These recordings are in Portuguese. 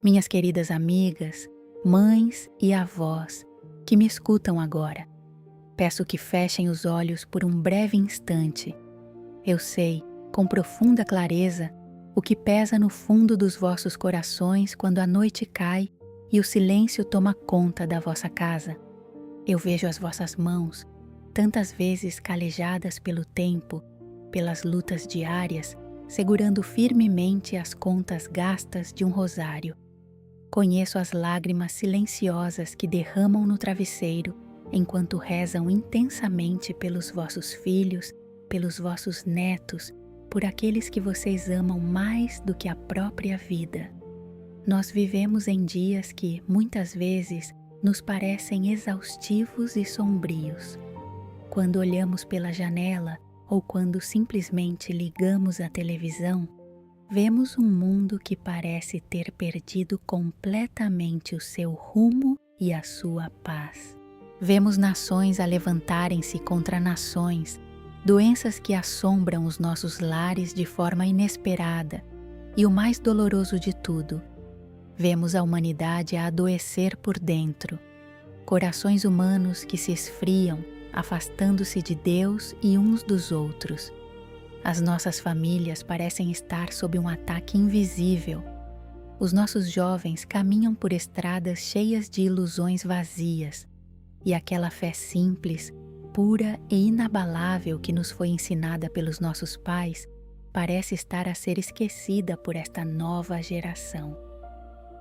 Minhas queridas amigas, mães e avós que me escutam agora, peço que fechem os olhos por um breve instante. Eu sei, com profunda clareza, o que pesa no fundo dos vossos corações quando a noite cai e o silêncio toma conta da vossa casa. Eu vejo as vossas mãos, tantas vezes calejadas pelo tempo, pelas lutas diárias, segurando firmemente as contas gastas de um rosário. Conheço as lágrimas silenciosas que derramam no travesseiro enquanto rezam intensamente pelos vossos filhos, pelos vossos netos, por aqueles que vocês amam mais do que a própria vida. Nós vivemos em dias que, muitas vezes, nos parecem exaustivos e sombrios. Quando olhamos pela janela ou quando simplesmente ligamos a televisão, vemos um mundo que parece ter perdido completamente o seu rumo e a sua paz. Vemos nações a levantarem-se contra nações, doenças que assombram os nossos lares de forma inesperada e, o mais doloroso de tudo, vemos a humanidade a adoecer por dentro, corações humanos que se esfriam, afastando-se de Deus e uns dos outros. As nossas famílias parecem estar sob um ataque invisível. Os nossos jovens caminham por estradas cheias de ilusões vazias, e aquela fé simples, pura e inabalável que nos foi ensinada pelos nossos pais parece estar a ser esquecida por esta nova geração.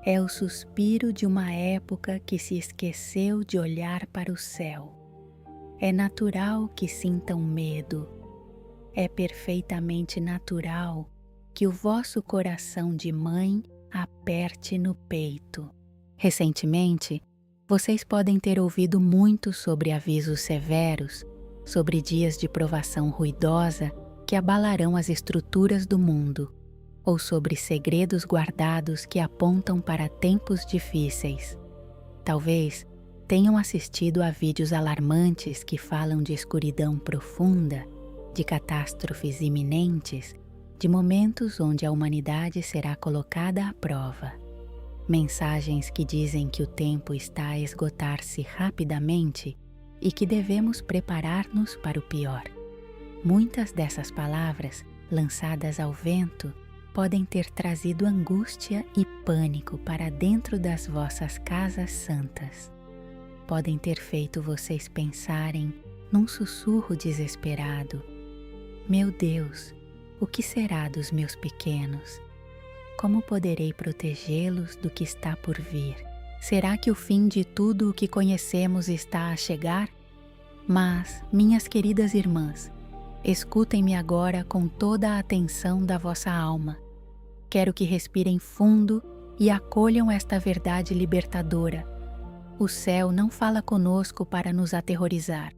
É o suspiro de uma época que se esqueceu de olhar para o céu. É natural que sintam medo. É perfeitamente natural que o vosso coração de mãe aperte no peito. Recentemente, vocês podem ter ouvido muito sobre avisos severos, sobre dias de provação ruidosa que abalarão as estruturas do mundo, ou sobre segredos guardados que apontam para tempos difíceis. Talvez tenham assistido a vídeos alarmantes que falam de escuridão profunda, de catástrofes iminentes, de momentos onde a humanidade será colocada à prova. Mensagens que dizem que o tempo está a esgotar-se rapidamente e que devemos preparar-nos para o pior. Muitas dessas palavras, lançadas ao vento, podem ter trazido angústia e pânico para dentro das vossas casas santas. Podem ter feito vocês pensarem, num sussurro desesperado: meu Deus, o que será dos meus pequenos? Como poderei protegê-los do que está por vir? Será que o fim de tudo o que conhecemos está a chegar? Mas, minhas queridas irmãs, escutem-me agora com toda a atenção da vossa alma. Quero que respirem fundo e acolham esta verdade libertadora. O céu não fala conosco para nos aterrorizar.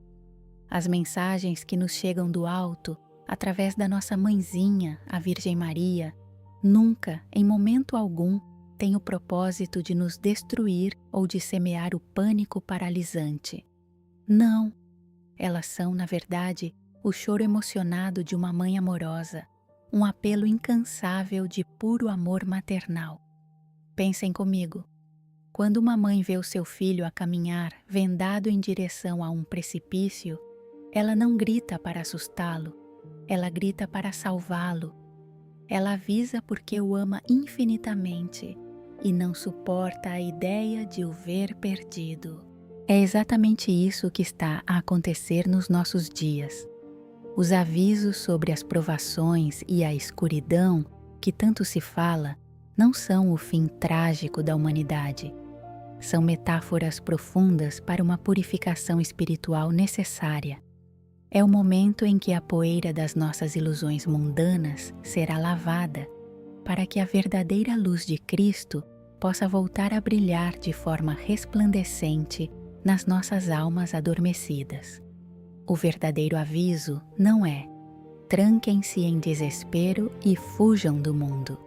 As mensagens que nos chegam do alto, através da nossa mãezinha, a Virgem Maria, nunca, em momento algum, têm o propósito de nos destruir ou de semear o pânico paralisante. Não, elas são, na verdade, o choro emocionado de uma mãe amorosa, um apelo incansável de puro amor maternal. Pensem comigo. Quando uma mãe vê o seu filho a caminhar vendado em direção a um precipício, ela não grita para assustá-lo, ela grita para salvá-lo. Ela avisa porque o ama infinitamente e não suporta a ideia de o ver perdido. É exatamente isso que está a acontecer nos nossos dias. Os avisos sobre as provações e a escuridão que tanto se fala não são o fim trágico da humanidade. São metáforas profundas para uma purificação espiritual necessária. É o momento em que a poeira das nossas ilusões mundanas será lavada, para que a verdadeira luz de Cristo possa voltar a brilhar de forma resplandecente nas nossas almas adormecidas. O verdadeiro aviso não é: tranquem-se em desespero e fujam do mundo.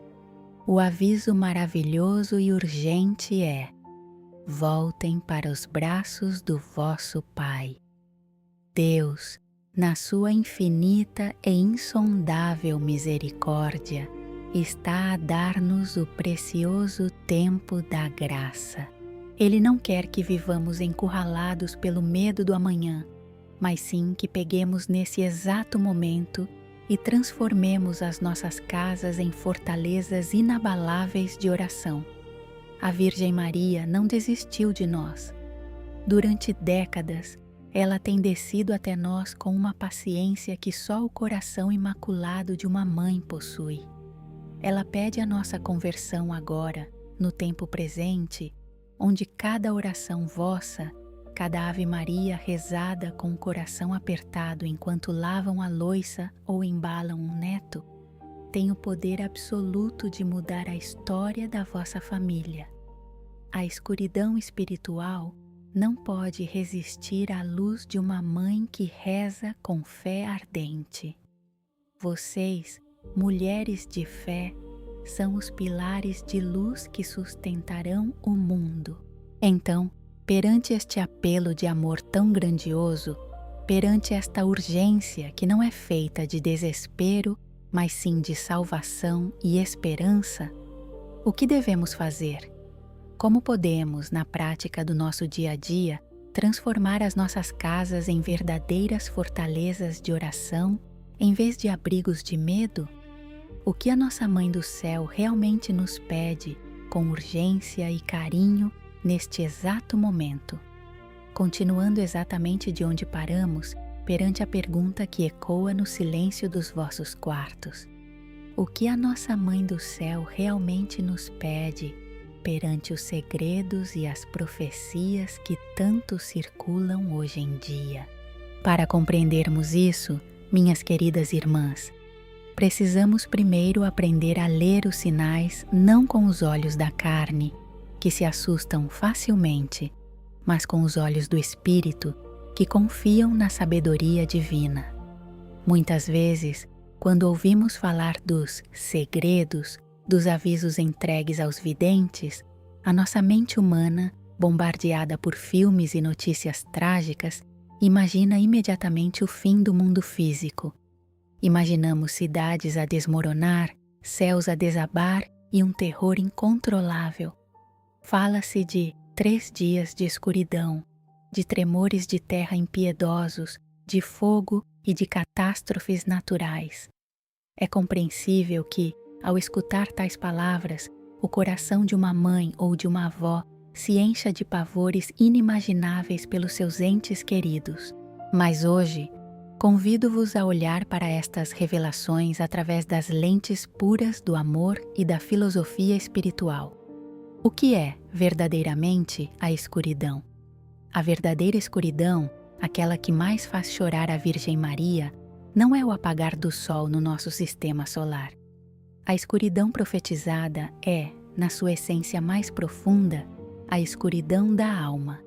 O aviso maravilhoso e urgente é: voltem para os braços do vosso Pai. Deus, na sua infinita e insondável misericórdia, está a dar-nos o precioso tempo da graça. Ele não quer que vivamos encurralados pelo medo do amanhã, mas sim que peguemos nesse exato momento e transformemos as nossas casas em fortalezas inabaláveis de oração. A Virgem Maria não desistiu de nós. Durante décadas, ela tem descido até nós com uma paciência que só o coração imaculado de uma mãe possui. Ela pede a nossa conversão agora, no tempo presente, onde cada oração vossa, cada Ave Maria rezada com o coração apertado enquanto lavam a louça ou embalam um neto, tem o poder absoluto de mudar a história da vossa família. A escuridão espiritual não pode resistir à luz de uma mãe que reza com fé ardente. Vocês, mulheres de fé, são os pilares de luz que sustentarão o mundo. Então, perante este apelo de amor tão grandioso, perante esta urgência que não é feita de desespero, mas sim de salvação e esperança, o que devemos fazer? Como podemos, na prática do nosso dia a dia, transformar as nossas casas em verdadeiras fortalezas de oração, em vez de abrigos de medo? O que a nossa Mãe do Céu realmente nos pede, com urgência e carinho, neste exato momento? Continuando exatamente de onde paramos, perante a pergunta que ecoa no silêncio dos vossos quartos. O que a nossa Mãe do Céu realmente nos pede, perante os segredos e as profecias que tanto circulam hoje em dia? Para compreendermos isso, minhas queridas irmãs, precisamos primeiro aprender a ler os sinais não com os olhos da carne, que se assustam facilmente, mas com os olhos do Espírito, que confiam na sabedoria divina. Muitas vezes, quando ouvimos falar dos segredos, dos avisos entregues aos videntes, a nossa mente humana, bombardeada por filmes e notícias trágicas, imagina imediatamente o fim do mundo físico. Imaginamos cidades a desmoronar, céus a desabar e um terror incontrolável. Fala-se de 3 dias de escuridão, de tremores de terra impiedosos, de fogo e de catástrofes naturais. É compreensível que, ao escutar tais palavras, o coração de uma mãe ou de uma avó se encha de pavores inimagináveis pelos seus entes queridos. Mas hoje, convido-vos a olhar para estas revelações através das lentes puras do amor e da filosofia espiritual. O que é, verdadeiramente, a escuridão? A verdadeira escuridão, aquela que mais faz chorar a Virgem Maria, não é o apagar do sol no nosso sistema solar. A escuridão profetizada é, na sua essência mais profunda, a escuridão da alma.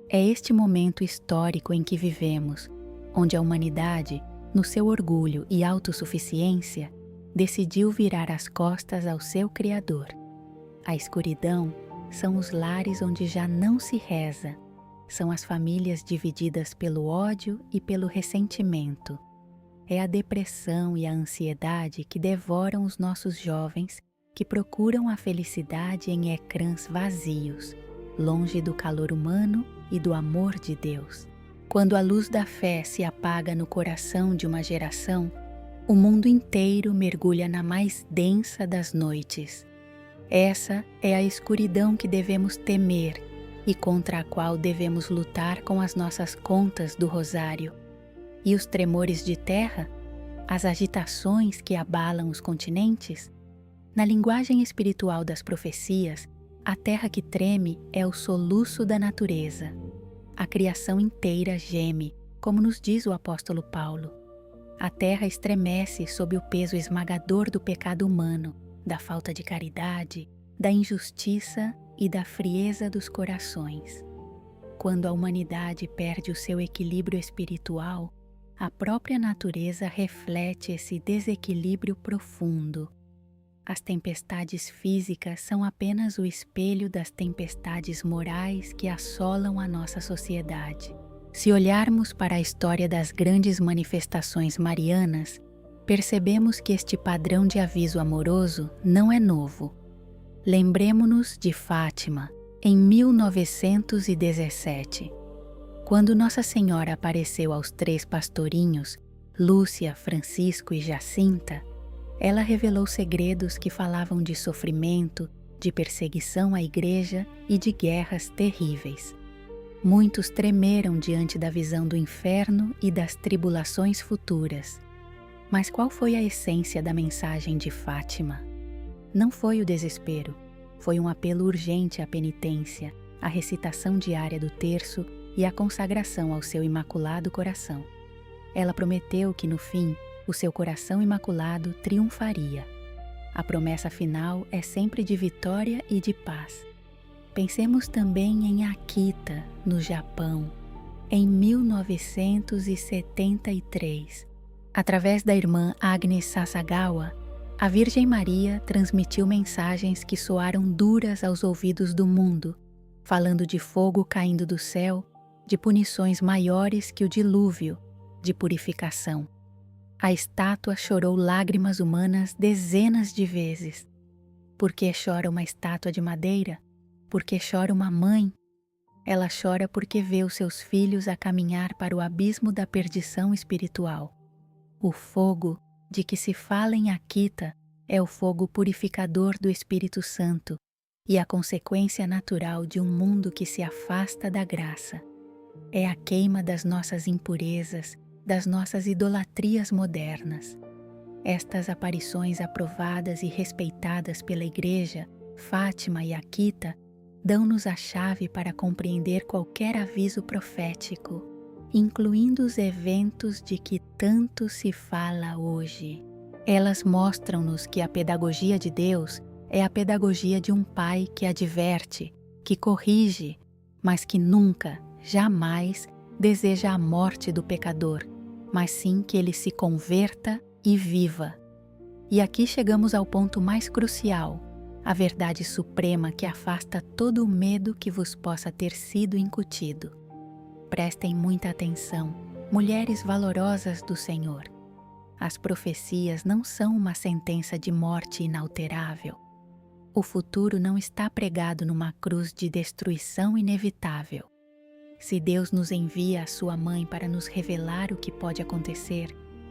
É este momento histórico em que vivemos, onde a humanidade, no seu orgulho e autossuficiência, decidiu virar as costas ao seu Criador. A escuridão são os lares onde já não se reza, são as famílias divididas pelo ódio e pelo ressentimento. É a depressão e a ansiedade que devoram os nossos jovens que procuram a felicidade em ecrãs vazios, longe do calor humano e do amor de Deus. Quando a luz da fé se apaga no coração de uma geração, o mundo inteiro mergulha na mais densa das noites. Essa é a escuridão que devemos temer e contra a qual devemos lutar com as nossas contas do rosário. E os tremores de terra, as agitações que abalam os continentes? Na linguagem espiritual das profecias, a terra que treme é o soluço da natureza. A criação inteira geme, como nos diz o apóstolo Paulo. A terra estremece sob o peso esmagador do pecado humano, da falta de caridade, da injustiça e da frieza dos corações. Quando a humanidade perde o seu equilíbrio espiritual, a própria natureza reflete esse desequilíbrio profundo. As tempestades físicas são apenas o espelho das tempestades morais que assolam a nossa sociedade. Se olharmos para a história das grandes manifestações marianas, percebemos que este padrão de aviso amoroso não é novo. Lembremo-nos de Fátima, em 1917, quando Nossa Senhora apareceu aos 3 pastorinhos, Lúcia, Francisco e Jacinta. Ela revelou segredos que falavam de sofrimento, de perseguição à igreja e de guerras terríveis. Muitos tremeram diante da visão do inferno e das tribulações futuras. Mas qual foi a essência da mensagem de Fátima? Não foi o desespero, foi um apelo urgente à penitência, à recitação diária do terço e à consagração ao seu imaculado coração. Ela prometeu que no fim, o seu coração imaculado triunfaria. A promessa final é sempre de vitória e de paz. Pensemos também em Akita, no Japão, em 1973. Através da irmã Agnes Sasagawa, a Virgem Maria transmitiu mensagens que soaram duras aos ouvidos do mundo, falando de fogo caindo do céu, de punições maiores que o dilúvio, de purificação. A estátua chorou lágrimas humanas dezenas de vezes. Por que chora uma estátua de madeira? Por que chora uma mãe? Ela chora porque vê os seus filhos a caminhar para o abismo da perdição espiritual. O fogo de que se fala em Akita é o fogo purificador do Espírito Santo e a consequência natural de um mundo que se afasta da graça. É a queima das nossas impurezas, das nossas idolatrias modernas. Estas aparições aprovadas e respeitadas pela Igreja, Fátima e Akita, dão-nos a chave para compreender qualquer aviso profético, incluindo os eventos de que tanto se fala hoje. Elas mostram-nos que a pedagogia de Deus é a pedagogia de um pai que adverte, que corrige, mas que nunca, jamais deseja a morte do pecador, mas sim que ele se converta e viva. E aqui chegamos ao ponto mais crucial, a verdade suprema que afasta todo o medo que vos possa ter sido incutido. Prestem muita atenção, mulheres valorosas do Senhor. As profecias não são uma sentença de morte inalterável. O futuro não está pregado numa cruz de destruição inevitável. Se Deus nos envia a sua mãe para nos revelar o que pode acontecer,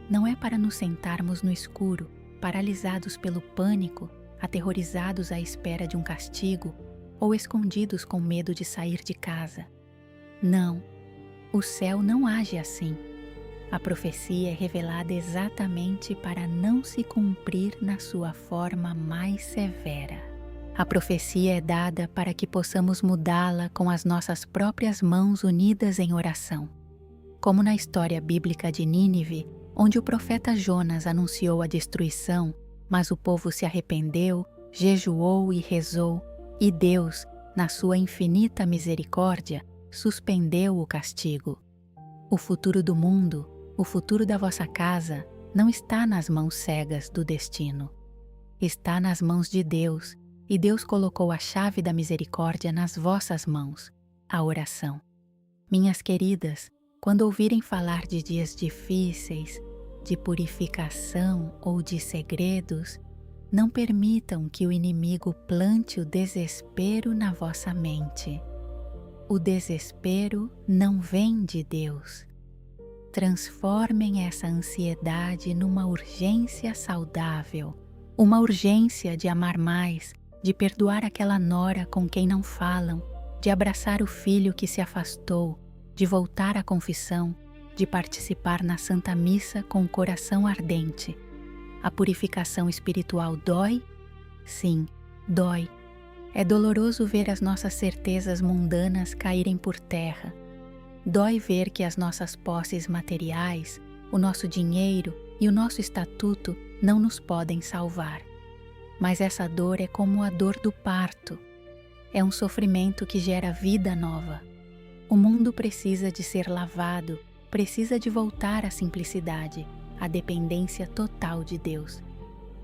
não é para nos sentarmos no escuro, paralisados pelo pânico, aterrorizados à espera de um castigo ou escondidos com medo de sair de casa. Não, o céu não age assim. A profecia é revelada exatamente para não se cumprir na sua forma mais severa. A profecia é dada para que possamos mudá-la com as nossas próprias mãos unidas em oração. Como na história bíblica de Nínive, onde o profeta Jonas anunciou a destruição, mas o povo se arrependeu, jejuou e rezou, e Deus, na sua infinita misericórdia, suspendeu o castigo. O futuro do mundo, o futuro da vossa casa, não está nas mãos cegas do destino. Está nas mãos de Deus, e Deus colocou a chave da misericórdia nas vossas mãos, a oração. Minhas queridas, quando ouvirem falar de dias difíceis, de purificação ou de segredos, não permitam que o inimigo plante o desespero na vossa mente. O desespero não vem de Deus. Transformem essa ansiedade numa urgência saudável, uma urgência de amar mais, de perdoar aquela nora com quem não falam, de abraçar o filho que se afastou, de voltar à confissão, de participar na Santa Missa com o coração ardente. A purificação espiritual dói? Sim, dói. É doloroso ver as nossas certezas mundanas caírem por terra. Dói ver que as nossas posses materiais, o nosso dinheiro e o nosso estatuto não nos podem salvar. Mas essa dor é como a dor do parto. É um sofrimento que gera vida nova. O mundo precisa de ser lavado, precisa de voltar à simplicidade, à dependência total de Deus.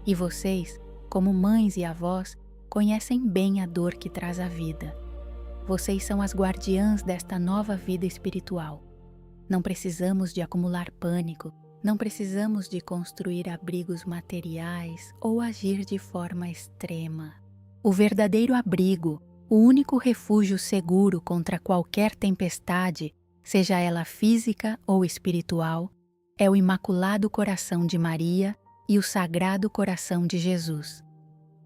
E vocês, como mães e avós, conhecem bem a dor que traz a vida. Vocês são as guardiãs desta nova vida espiritual. Não precisamos de acumular pânico, Não precisamos de construir abrigos materiais ou agir de forma extrema. O verdadeiro abrigo, o único refúgio seguro contra qualquer tempestade, seja ela física ou espiritual, é o Imaculado Coração de Maria e o Sagrado Coração de Jesus.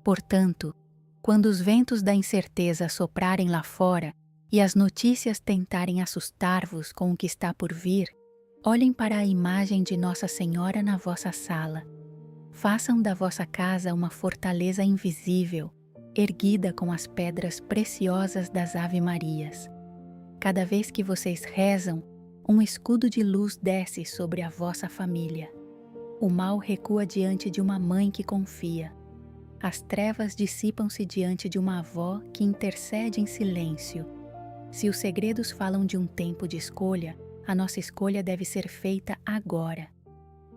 Portanto, quando os ventos da incerteza soprarem lá fora e as notícias tentarem assustar-vos com o que está por vir, olhem para a imagem de Nossa Senhora na vossa sala. Façam da vossa casa uma fortaleza invisível, erguida com as pedras preciosas das Ave-Marias. Cada vez que vocês rezam, um escudo de luz desce sobre a vossa família. O mal recua diante de uma mãe que confia. As trevas dissipam-se diante de uma avó que intercede em silêncio. Se os segredos falam de um tempo de escolha, a nossa escolha deve ser feita agora.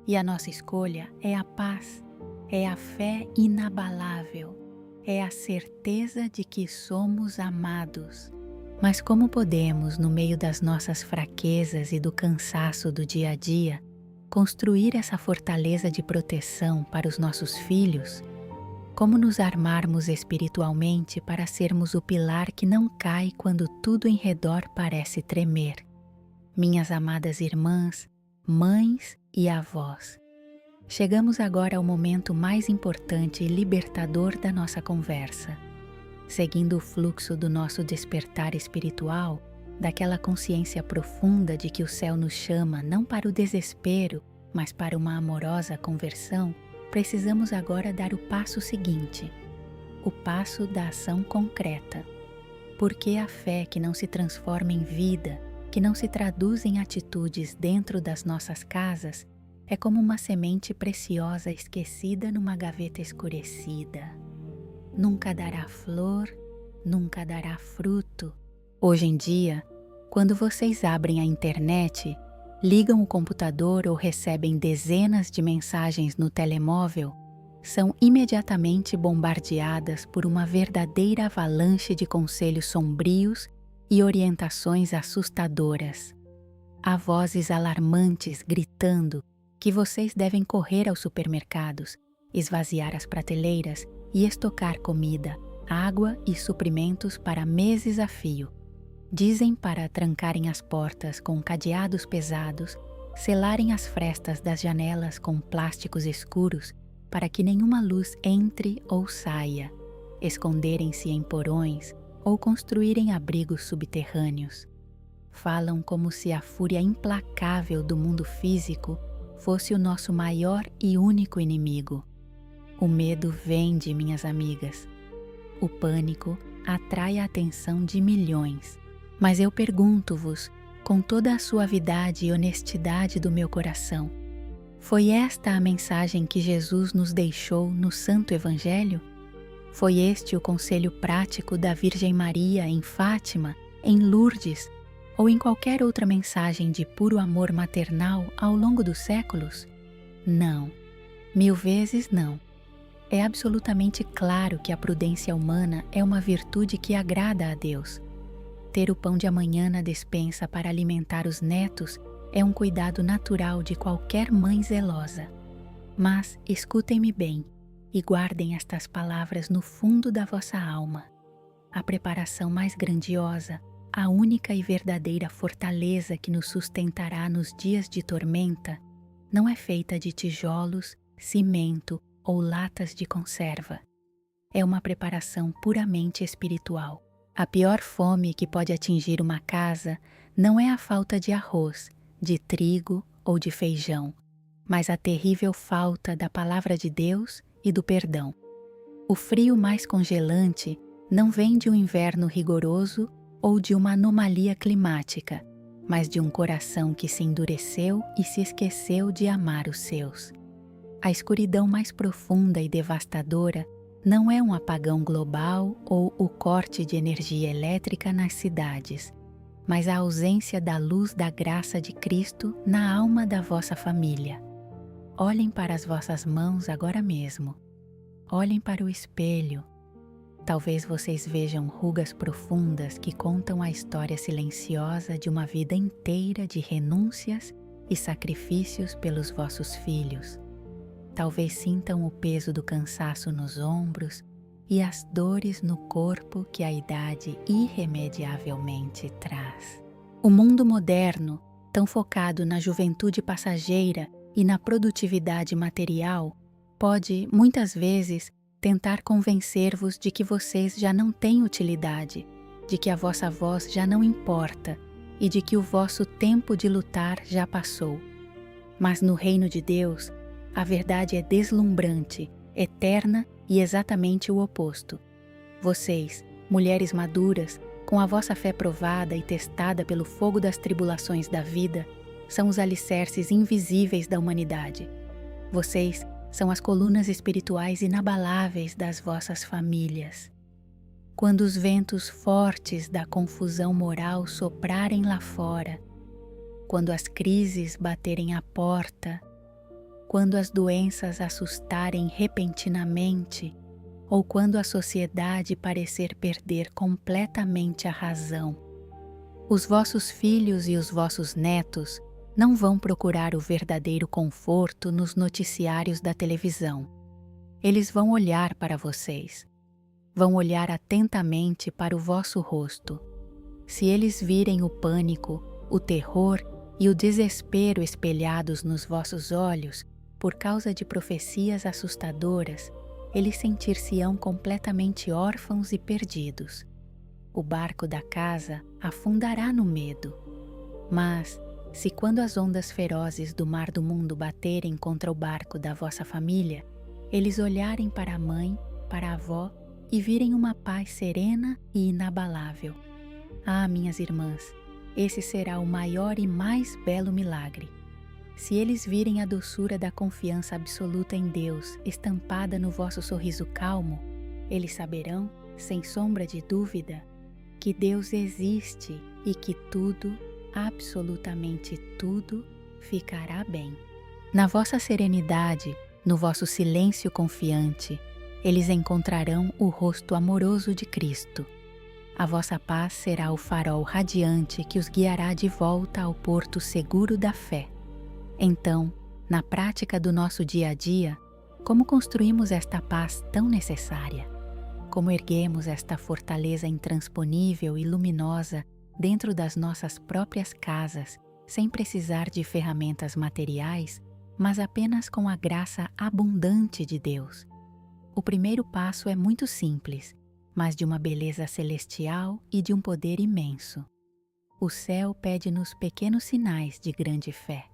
E a nossa escolha é a paz, é a fé inabalável, é a certeza de que somos amados. Mas como podemos, no meio das nossas fraquezas e do cansaço do dia a dia, construir essa fortaleza de proteção para os nossos filhos? Como nos armarmos espiritualmente para sermos o pilar que não cai quando tudo em redor parece tremer? Minhas amadas irmãs, mães e avós, chegamos agora ao momento mais importante e libertador da nossa conversa. Seguindo o fluxo do nosso despertar espiritual, daquela consciência profunda de que o céu nos chama não para o desespero, mas para uma amorosa conversão, precisamos agora dar o passo seguinte, o passo da ação concreta. Porque a fé que não se transforma em vida, que não se traduz em atitudes dentro das nossas casas, é como uma semente preciosa esquecida numa gaveta escurecida. Nunca dará flor, nunca dará fruto. Hoje em dia, quando vocês abrem a internet, ligam o computador ou recebem dezenas de mensagens no telemóvel, são imediatamente bombardeadas por uma verdadeira avalanche de conselhos sombrios e orientações assustadoras. Há vozes alarmantes gritando que vocês devem correr aos supermercados, esvaziar as prateleiras e estocar comida, água e suprimentos para meses a fio. Dizem para trancarem as portas com cadeados pesados, selarem as frestas das janelas com plásticos escuros para que nenhuma luz entre ou saia, esconderem-se em porões ou construírem abrigos subterrâneos. Falam como se a fúria implacável do mundo físico fosse o nosso maior e único inimigo. O medo vende, minhas amigas. O pânico atrai a atenção de milhões. Mas eu pergunto-vos, com toda a suavidade e honestidade do meu coração, foi esta a mensagem que Jesus nos deixou no Santo Evangelho? Foi este o conselho prático da Virgem Maria em Fátima, em Lourdes, ou em qualquer outra mensagem de puro amor maternal ao longo dos séculos? Não, 1000 vezes não. É absolutamente claro que a prudência humana é uma virtude que agrada a Deus. Ter o pão de amanhã na despensa para alimentar os netos é um cuidado natural de qualquer mãe zelosa. Mas escutem-me bem e guardem estas palavras no fundo da vossa alma. A preparação mais grandiosa, a única e verdadeira fortaleza que nos sustentará nos dias de tormenta, não é feita de tijolos, cimento ou latas de conserva. É uma preparação puramente espiritual. A pior fome que pode atingir uma casa não é a falta de arroz, de trigo ou de feijão, mas a terrível falta da palavra de Deus e do perdão. O frio mais congelante não vem de um inverno rigoroso ou de uma anomalia climática, mas de um coração que se endureceu e se esqueceu de amar os seus. A escuridão mais profunda e devastadora não é um apagão global ou o corte de energia elétrica nas cidades, mas a ausência da luz da graça de Cristo na alma da vossa família. Olhem para as vossas mãos agora mesmo. Olhem para o espelho. Talvez vocês vejam rugas profundas que contam a história silenciosa de uma vida inteira de renúncias e sacrifícios pelos vossos filhos. Talvez sintam o peso do cansaço nos ombros e as dores no corpo que a idade irremediavelmente traz. O mundo moderno, tão focado na juventude passageira e na produtividade material, pode, muitas vezes, tentar convencer-vos de que vocês já não têm utilidade, de que a vossa voz já não importa e de que o vosso tempo de lutar já passou. Mas no reino de Deus, a verdade é deslumbrante, eterna e exatamente o oposto. Vocês, mulheres maduras, com a vossa fé provada e testada pelo fogo das tribulações da vida, são os alicerces invisíveis da humanidade. Vocês são as colunas espirituais inabaláveis das vossas famílias. Quando os ventos fortes da confusão moral soprarem lá fora, quando as crises baterem à porta, quando as doenças assustarem repentinamente, ou quando a sociedade parecer perder completamente a razão, os vossos filhos e os vossos netos não vão procurar o verdadeiro conforto nos noticiários da televisão. Eles vão olhar para vocês. Vão olhar atentamente para o vosso rosto. Se eles virem o pânico, o terror e o desespero espelhados nos vossos olhos por causa de profecias assustadoras, eles sentir-se-ão completamente órfãos e perdidos. O barco da casa afundará no medo. Mas, se quando as ondas ferozes do mar do mundo baterem contra o barco da vossa família, eles olharem para a mãe, para a avó e virem uma paz serena e inabalável. Ah, minhas irmãs, esse será o maior e mais belo milagre. Se eles virem a doçura da confiança absoluta em Deus estampada no vosso sorriso calmo, eles saberão, sem sombra de dúvida, que Deus existe e que tudo, absolutamente tudo, ficará bem. Na vossa serenidade, no vosso silêncio confiante, eles encontrarão o rosto amoroso de Cristo. A vossa paz será o farol radiante que os guiará de volta ao porto seguro da fé. Então, na prática do nosso dia a dia, como construímos esta paz tão necessária? Como erguemos esta fortaleza intransponível e luminosa dentro das nossas próprias casas, sem precisar de ferramentas materiais, mas apenas com a graça abundante de Deus? O primeiro passo é muito simples, mas de uma beleza celestial e de um poder imenso. O céu pede-nos pequenos sinais de grande fé.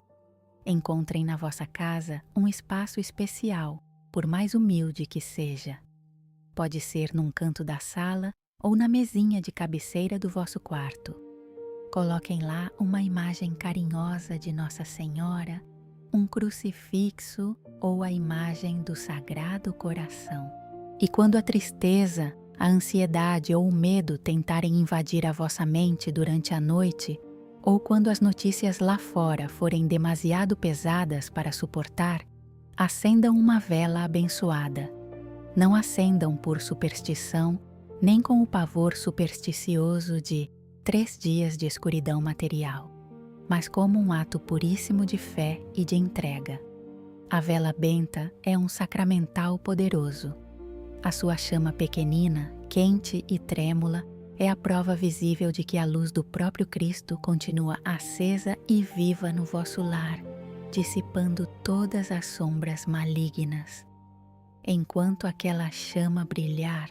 Encontrem na vossa casa um espaço especial, por mais humilde que seja. Pode ser num canto da sala ou na mesinha de cabeceira do vosso quarto. Coloquem lá uma imagem carinhosa de Nossa Senhora, um crucifixo ou a imagem do Sagrado Coração. E quando a tristeza, a ansiedade ou o medo tentarem invadir a vossa mente durante a noite, ou quando as notícias lá fora forem demasiado pesadas para suportar, acendam uma vela abençoada. Não acendam por superstição, nem com o pavor supersticioso de 3 dias de escuridão material, mas como um ato puríssimo de fé e de entrega. A vela benta é um sacramental poderoso. A sua chama pequenina, quente e trêmula, é a prova visível de que a luz do próprio Cristo continua acesa e viva no vosso lar, dissipando todas as sombras malignas. Enquanto aquela chama brilhar,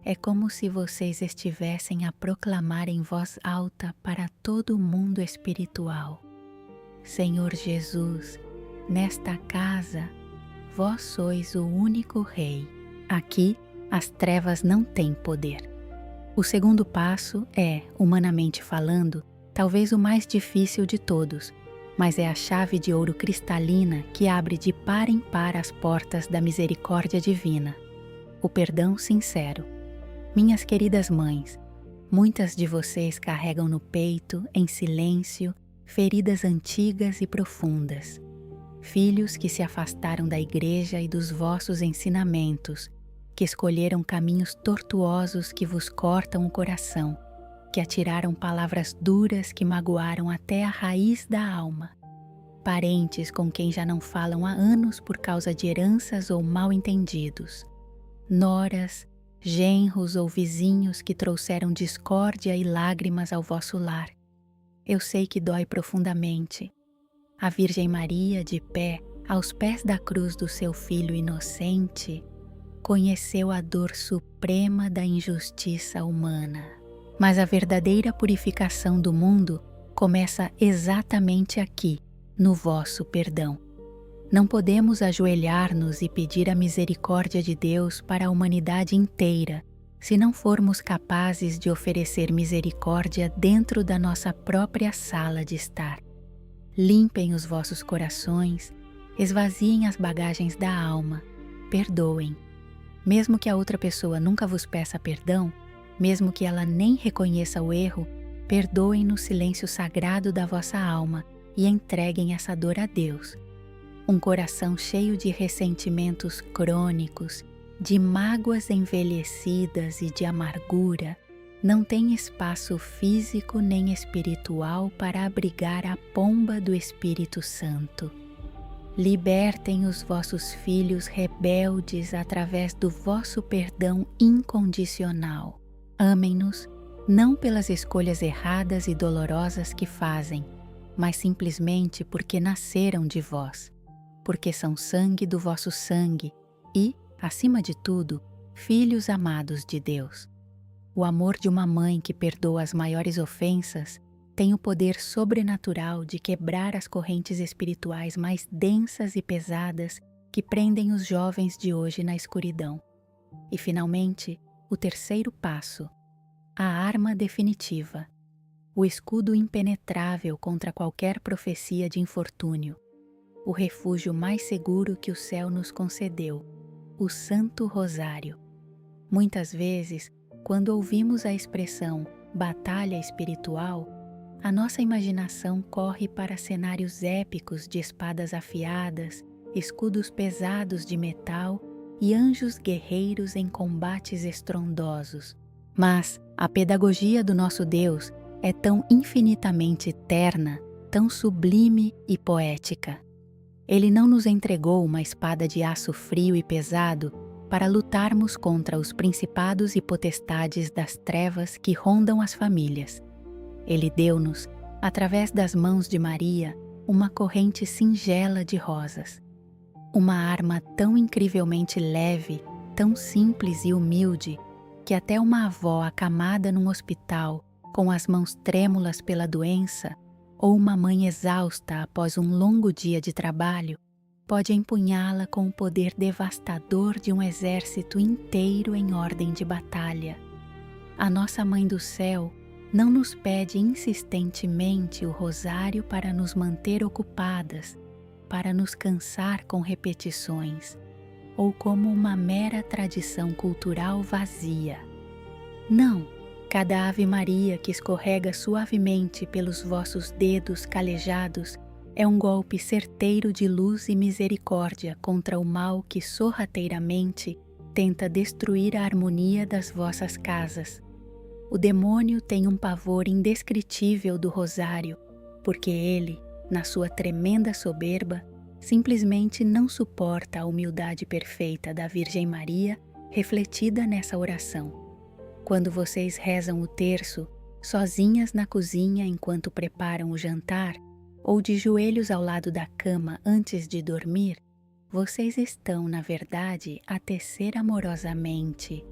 é como se vocês estivessem a proclamar em voz alta para todo o mundo espiritual: Senhor Jesus, nesta casa, vós sois o único Rei. Aqui, as trevas não têm poder. O segundo passo é, humanamente falando, talvez o mais difícil de todos, mas é a chave de ouro cristalina que abre de par em par as portas da misericórdia divina. O perdão sincero. Minhas queridas mães, muitas de vocês carregam no peito, em silêncio, feridas antigas e profundas. Filhos que se afastaram da igreja e dos vossos ensinamentos, que escolheram caminhos tortuosos que vos cortam o coração, que atiraram palavras duras que magoaram até a raiz da alma. parentes com quem já não falam há anos por causa de heranças ou mal-entendidos, noras, genros ou vizinhos que trouxeram discórdia e lágrimas ao vosso lar. Eu sei que dói profundamente. A Virgem Maria, de pé, aos pés da cruz do seu Filho inocente, conheceu a dor suprema da injustiça humana. Mas a verdadeira purificação do mundo começa exatamente aqui, no vosso perdão. Não podemos ajoelhar-nos e pedir a misericórdia de Deus para a humanidade inteira, se não formos capazes de oferecer misericórdia dentro da nossa própria sala de estar. Limpem os vossos corações, esvaziem as bagagens da alma, perdoem. Mesmo que a outra pessoa nunca vos peça perdão, mesmo que ela nem reconheça o erro, perdoem no silêncio sagrado da vossa alma e entreguem essa dor a Deus. Um coração cheio de ressentimentos crônicos, de mágoas envelhecidas e de amargura, não tem espaço físico nem espiritual para abrigar a pomba do Espírito Santo. Libertem os vossos filhos rebeldes através do vosso perdão incondicional. Amem-nos, não pelas escolhas erradas e dolorosas que fazem, mas simplesmente porque nasceram de vós, porque são sangue do vosso sangue e, acima de tudo, filhos amados de Deus. O amor de uma mãe que perdoa as maiores ofensas tem o poder sobrenatural de quebrar as correntes espirituais mais densas e pesadas que prendem os jovens de hoje na escuridão. E, finalmente, o terceiro passo, a arma definitiva, o escudo impenetrável contra qualquer profecia de infortúnio, o refúgio mais seguro que o céu nos concedeu, o Santo Rosário. Muitas vezes, quando ouvimos a expressão batalha espiritual, a nossa imaginação corre para cenários épicos de espadas afiadas, escudos pesados de metal e anjos guerreiros em combates estrondosos. Mas a pedagogia do nosso Deus é tão infinitamente terna, tão sublime e poética. Ele não nos entregou uma espada de aço frio e pesado para lutarmos contra os principados e potestades das trevas que rondam as famílias. Ele deu-nos, através das mãos de Maria, uma corrente singela de rosas. Uma arma tão incrivelmente leve, tão simples e humilde, que até uma avó acamada num hospital, com as mãos trêmulas pela doença, ou uma mãe exausta após um longo dia de trabalho, pode empunhá-la com o poder devastador de um exército inteiro em ordem de batalha. A nossa Mãe do Céu não nos pede insistentemente o rosário para nos manter ocupadas, para nos cansar com repetições, ou como uma mera tradição cultural vazia. Não, cada Ave Maria que escorrega suavemente pelos vossos dedos calejados é um golpe certeiro de luz e misericórdia contra o mal que sorrateiramente tenta destruir a harmonia das vossas casas. O demônio tem um pavor indescritível do rosário, porque ele, na sua tremenda soberba, simplesmente não suporta a humildade perfeita da Virgem Maria refletida nessa oração. Quando vocês rezam o terço, sozinhas na cozinha enquanto preparam o jantar, ou de joelhos ao lado da cama antes de dormir, vocês estão, na verdade, a tecer amorosamente,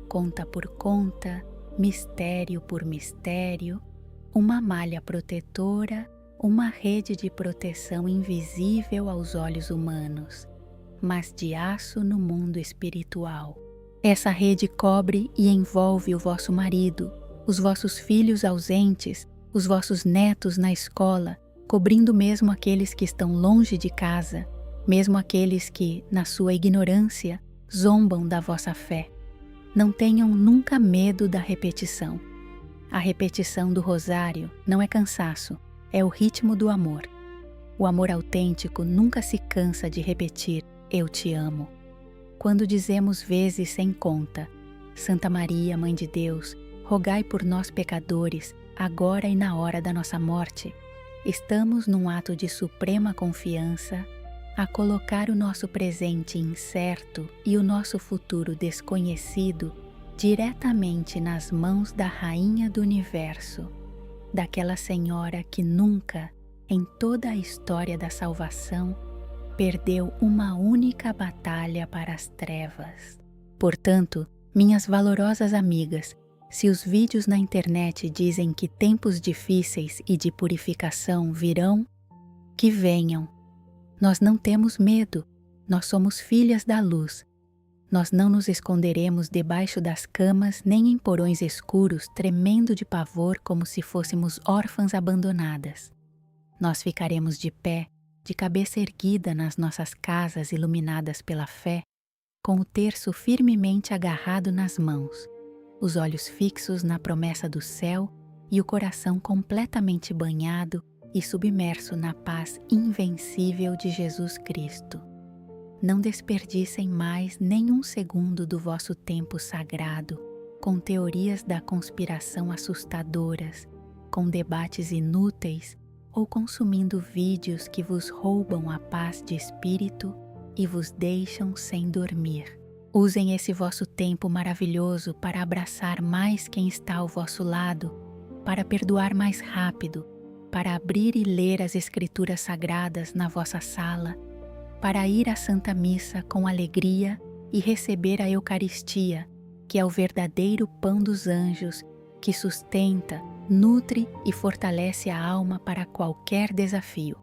conta por conta, mistério por mistério, uma malha protetora, uma rede de proteção invisível aos olhos humanos, mas de aço no mundo espiritual. Essa rede cobre e envolve o vosso marido, os vossos filhos ausentes, os vossos netos na escola, cobrindo mesmo aqueles que estão longe de casa, mesmo aqueles que, na sua ignorância, zombam da vossa fé. Não tenham nunca medo da repetição. A repetição do rosário não é cansaço, é o ritmo do amor. O amor autêntico nunca se cansa de repetir "Eu te amo". Quando dizemos vezes sem conta, Santa Maria, Mãe de Deus, rogai por nós pecadores, agora e na hora da nossa morte, estamos num ato de suprema confiança a colocar o nosso presente incerto e o nosso futuro desconhecido diretamente nas mãos da Rainha do Universo, daquela Senhora que nunca, em toda a história da salvação, perdeu uma única batalha para as trevas. Portanto, minhas valorosas amigas, se os vídeos na internet dizem que tempos difíceis e de purificação virão, que venham. Nós não temos medo, nós somos filhas da luz. Nós não nos esconderemos debaixo das camas nem em porões escuros tremendo de pavor como se fôssemos órfãs abandonadas. Nós ficaremos de pé, de cabeça erguida nas nossas casas iluminadas pela fé, com o terço firmemente agarrado nas mãos, os olhos fixos na promessa do céu e o coração completamente banhado e submerso na paz invencível de Jesus Cristo. Não desperdicem mais nenhum segundo do vosso tempo sagrado com teorias da conspiração assustadoras, com debates inúteis ou consumindo vídeos que vos roubam a paz de espírito e vos deixam sem dormir. Usem esse vosso tempo maravilhoso para abraçar mais quem está ao vosso lado, para perdoar mais rápido, para abrir e ler as Escrituras Sagradas na vossa sala, para ir à Santa Missa com alegria e receber a Eucaristia, que é o verdadeiro pão dos anjos, que sustenta, nutre e fortalece a alma para qualquer desafio.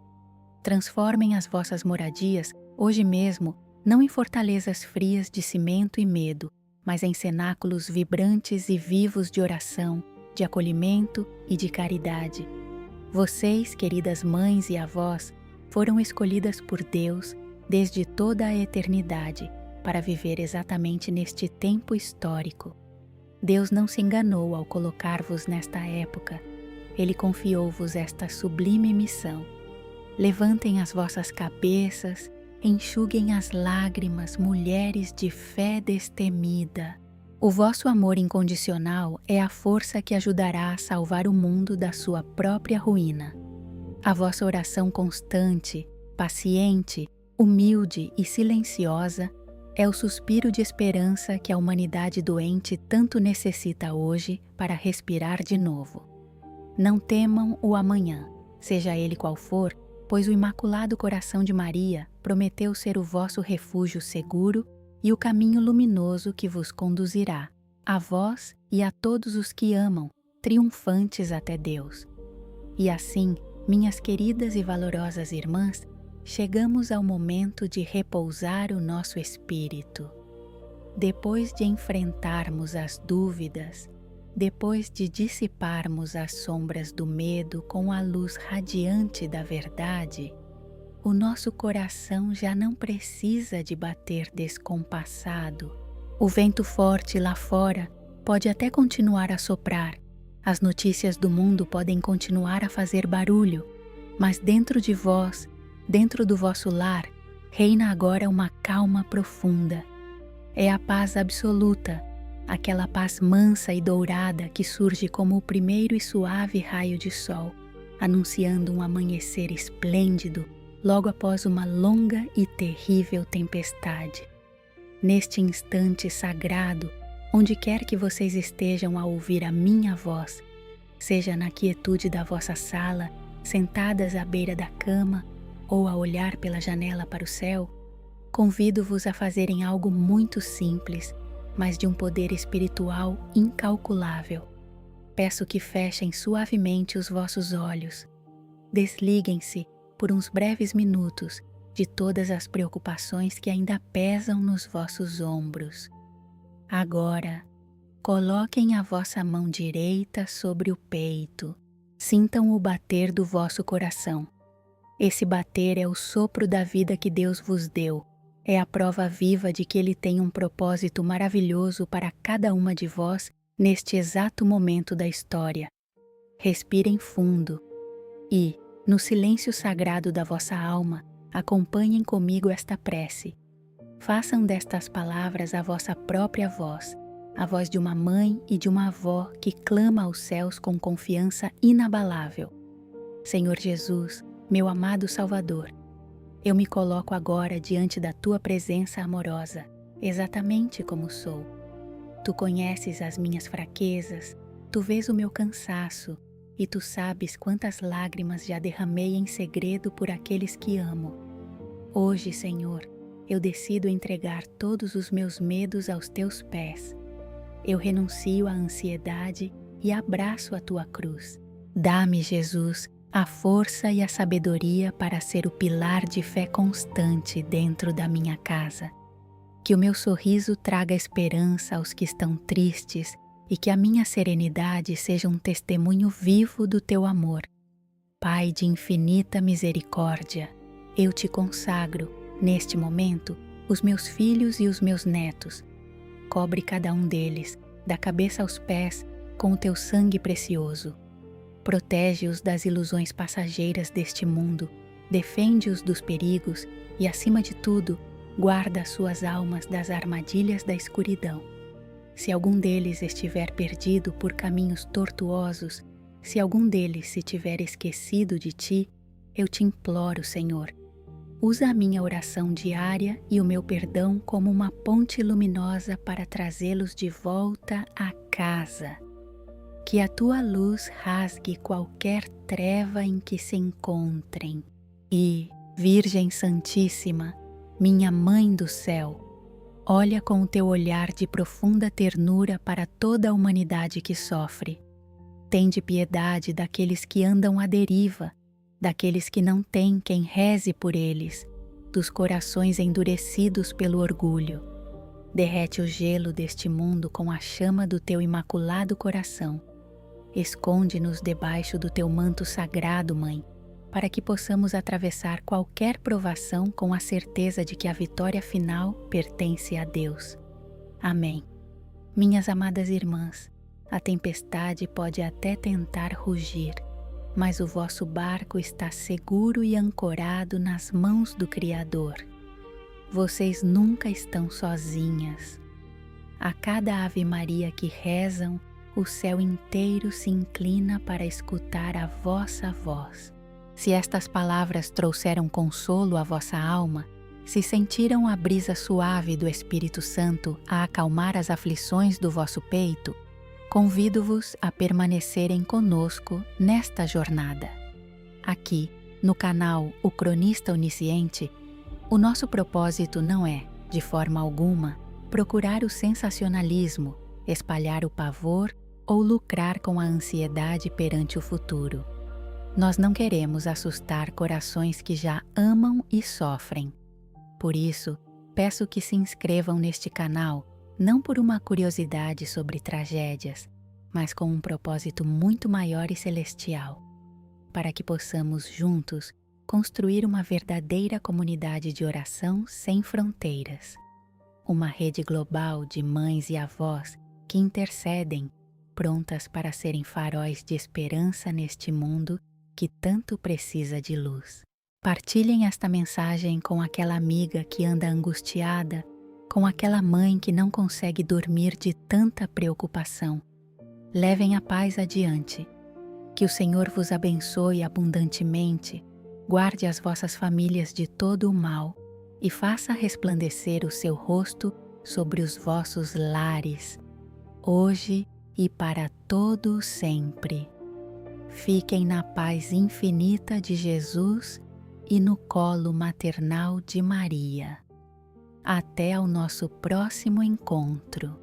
Transformem as vossas moradias, hoje mesmo, não em fortalezas frias de cimento e medo, mas em cenáculos vibrantes e vivos de oração, de acolhimento e de caridade. Vocês, queridas mães e avós, foram escolhidas por Deus desde toda a eternidade para viver exatamente neste tempo histórico. Deus não se enganou ao colocar-vos nesta época. Ele confiou-vos esta sublime missão. Levantem as vossas cabeças, enxuguem as lágrimas, mulheres de fé destemida. O vosso amor incondicional é a força que ajudará a salvar o mundo da sua própria ruína. A vossa oração constante, paciente, humilde e silenciosa é o suspiro de esperança que a humanidade doente tanto necessita hoje para respirar de novo. Não temam o amanhã, seja ele qual for, pois o Imaculado Coração de Maria prometeu ser o vosso refúgio seguro e o caminho luminoso que vos conduzirá, a vós e a todos os que amam, triunfantes até Deus. E assim, minhas queridas e valorosas irmãs, chegamos ao momento de repousar o nosso espírito. Depois de enfrentarmos as dúvidas, depois de dissiparmos as sombras do medo com a luz radiante da verdade, o nosso coração já não precisa de bater descompassado. O vento forte lá fora pode até continuar a soprar, as notícias do mundo podem continuar a fazer barulho, mas dentro de vós, dentro do vosso lar, reina agora uma calma profunda. É a paz absoluta, aquela paz mansa e dourada que surge como o primeiro e suave raio de sol, anunciando um amanhecer esplêndido logo após uma longa e terrível tempestade. Neste instante sagrado, onde quer que vocês estejam a ouvir a minha voz, seja na quietude da vossa sala, sentadas à beira da cama, ou a olhar pela janela para o céu, convido-vos a fazerem algo muito simples, mas de um poder espiritual incalculável. Peço que fechem suavemente os vossos olhos. Desliguem-se, por uns breves minutos, de todas as preocupações que ainda pesam nos vossos ombros. Agora, coloquem a vossa mão direita sobre o peito. Sintam o bater do vosso coração. Esse bater é o sopro da vida que Deus vos deu. É a prova viva de que Ele tem um propósito maravilhoso para cada uma de vós neste exato momento da história. Respirem fundo e, no silêncio sagrado da vossa alma, acompanhem comigo esta prece. Façam destas palavras a vossa própria voz, a voz de uma mãe e de uma avó que clama aos céus com confiança inabalável. Senhor Jesus, meu amado Salvador, eu me coloco agora diante da Tua presença amorosa, exatamente como sou. Tu conheces as minhas fraquezas, Tu vês o meu cansaço e Tu sabes quantas lágrimas já derramei em segredo por aqueles que amo. Hoje, Senhor, eu decido entregar todos os meus medos aos Teus pés. Eu renuncio à ansiedade e abraço a Tua cruz. Dá-me, Jesus, a força e a sabedoria para ser o pilar de fé constante dentro da minha casa. Que o meu sorriso traga esperança aos que estão tristes e que a minha serenidade seja um testemunho vivo do Teu amor. Pai de infinita misericórdia, eu Te consagro, neste momento, os meus filhos e os meus netos. Cobre cada um deles, da cabeça aos pés, com o Teu sangue precioso. Protege-os das ilusões passageiras deste mundo, defende-os dos perigos e, acima de tudo, guarda suas almas das armadilhas da escuridão. Se algum deles estiver perdido por caminhos tortuosos, se algum deles se tiver esquecido de Ti, eu Te imploro, Senhor, usa a minha oração diária e o meu perdão como uma ponte luminosa para trazê-los de volta à casa. Que a Tua luz rasgue qualquer treva em que se encontrem. E, Virgem Santíssima, minha Mãe do Céu, olha com o Teu olhar de profunda ternura para toda a humanidade que sofre. Tende piedade daqueles que andam à deriva, daqueles que não têm quem reze por eles, dos corações endurecidos pelo orgulho. Derrete o gelo deste mundo com a chama do Teu imaculado coração. Esconde-nos debaixo do Teu manto sagrado, Mãe, para que possamos atravessar qualquer provação com a certeza de que a vitória final pertence a Deus. Amém. Minhas amadas irmãs, a tempestade pode até tentar rugir, mas o vosso barco está seguro e ancorado nas mãos do Criador. Vocês nunca estão sozinhas. A cada Ave Maria que rezam, o céu inteiro se inclina para escutar a vossa voz. Se estas palavras trouxeram consolo à vossa alma, se sentiram a brisa suave do Espírito Santo a acalmar as aflições do vosso peito, convido-vos a permanecerem conosco nesta jornada. Aqui, no canal O Cronista Onisciente, o nosso propósito não é, de forma alguma, procurar o sensacionalismo, espalhar o pavor ou lucrar com a ansiedade perante o futuro. Nós não queremos assustar corações que já amam e sofrem. Por isso, peço que se inscrevam neste canal, não por uma curiosidade sobre tragédias, mas com um propósito muito maior e celestial, para que possamos juntos construir uma verdadeira comunidade de oração sem fronteiras. Uma rede global de mães e avós que intercedem, prontas para serem faróis de esperança neste mundo que tanto precisa de luz. Partilhem esta mensagem com aquela amiga que anda angustiada, com aquela mãe que não consegue dormir de tanta preocupação. Levem a paz adiante. Que o Senhor vos abençoe abundantemente, guarde as vossas famílias de todo o mal e faça resplandecer o seu rosto sobre os vossos lares, hoje e para todo o sempre. Fiquem na paz infinita de Jesus e no colo maternal de Maria. Até ao nosso próximo encontro.